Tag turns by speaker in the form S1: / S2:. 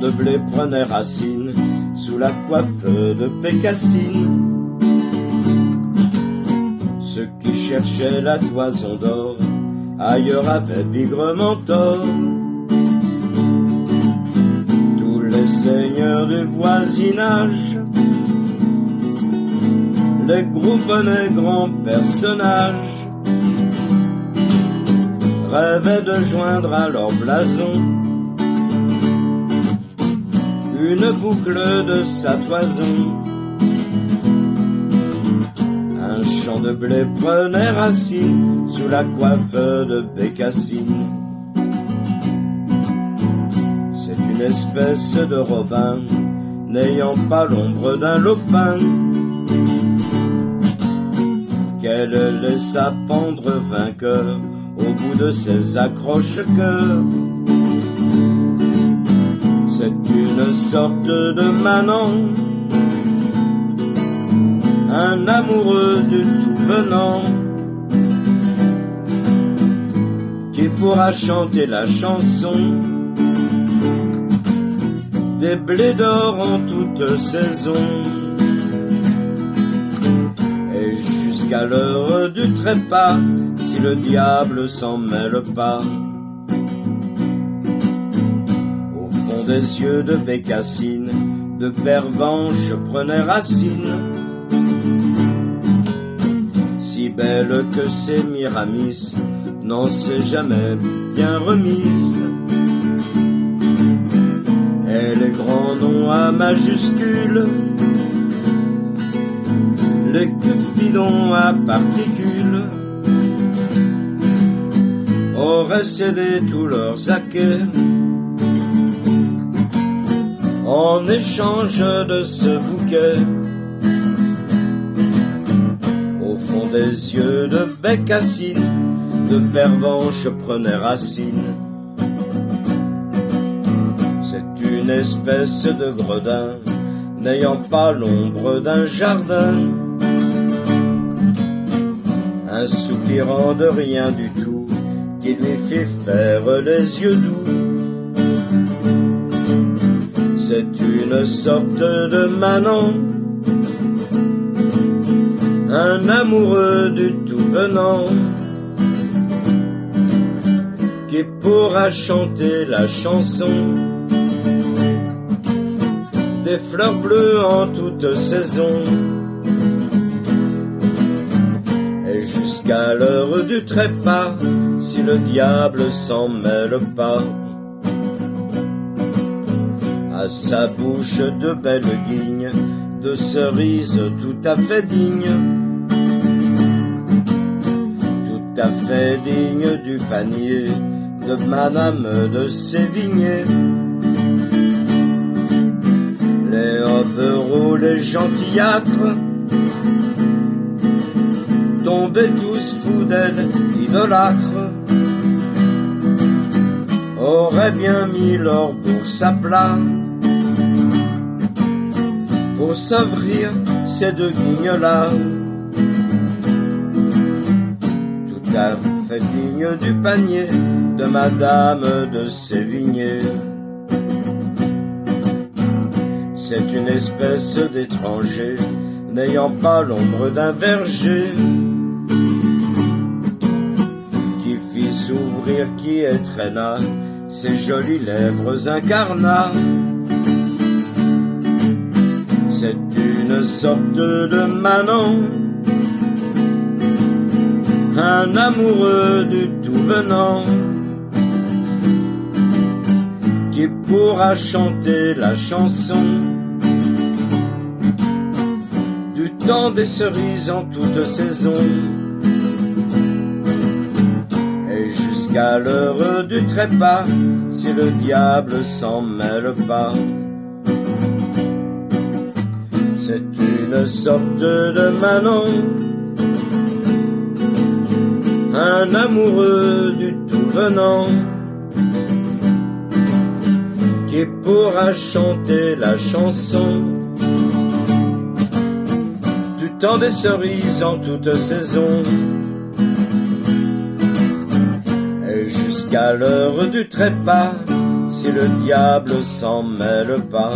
S1: de blé prenait racine sous la coiffe de Bécassine. Ceux qui cherchaient la toison d'or ailleurs avaient bigrement tort. Tous les seigneurs du voisinage, les groupes des grands personnages, rêvaient de joindre à leur blason une boucle de sa toison. Un champ de blé prenait racine sous la coiffe de Bécassine. C'est une espèce de robin n'ayant pas l'ombre d'un lopin, qu'elle laissa pendre vainqueur au bout de ses accroche-cœurs. C'est une sorte de manant, un amoureux du tout venant, qui pourra chanter la chanson des blés d'or en toute saison. Et jusqu'à l'heure du trépas, si le diable s'en mêle pas, au fond des yeux de Bécassine, de pervenche prenait racine. Si belle que Sémiramis n'en s'est jamais bien remise. Elle est grand nom à majuscules, les cupidons à particules auraient cédé tous leurs acquets en échange de ce bouquet. Au fond des yeux de Bécassine, de pervenche prenait racine. C'est une espèce de gredin n'ayant pas l'ombre d'un jardin, un soupirant de rien du tout qui lui fait faire les yeux doux. C'est une sorte de manant, un amoureux du tout venant, qui pourra chanter la chanson des fleurs bleues en toute saison. Et jusqu'à l'heure du trépas, si le diable s'en mêle pas, à sa bouche de belles guignes, de cerises tout à fait dignes, tout à fait dignes du panier de Madame de Sévigné. Les hobereaux, les gentillâtres, tombaient tous fous d'aide, idolâtres, auraient bien mis leur bourse à plat pour s'ouvrir ces deux guignes-là, tout à fait dignes du panier de Madame de Sévigné. C'est une espèce d'étranger n'ayant pas l'ombre d'un verger, qui fit s'ouvrir, qui étrenna ses jolies lèvres incarnat. C'est une sorte de manant, un amoureux du tout venant, qui pourra chanter la chanson du temps des cerises en toute saison. Et jusqu'à l'heure du trépas, si le diable s'en mêle pas, c'est une sorte de manant, un amoureux du tout venant, qui pourra chanter la chanson du temps des cerises en toute saison. Et jusqu'à l'heure du trépas, si le diable s'en mêle pas.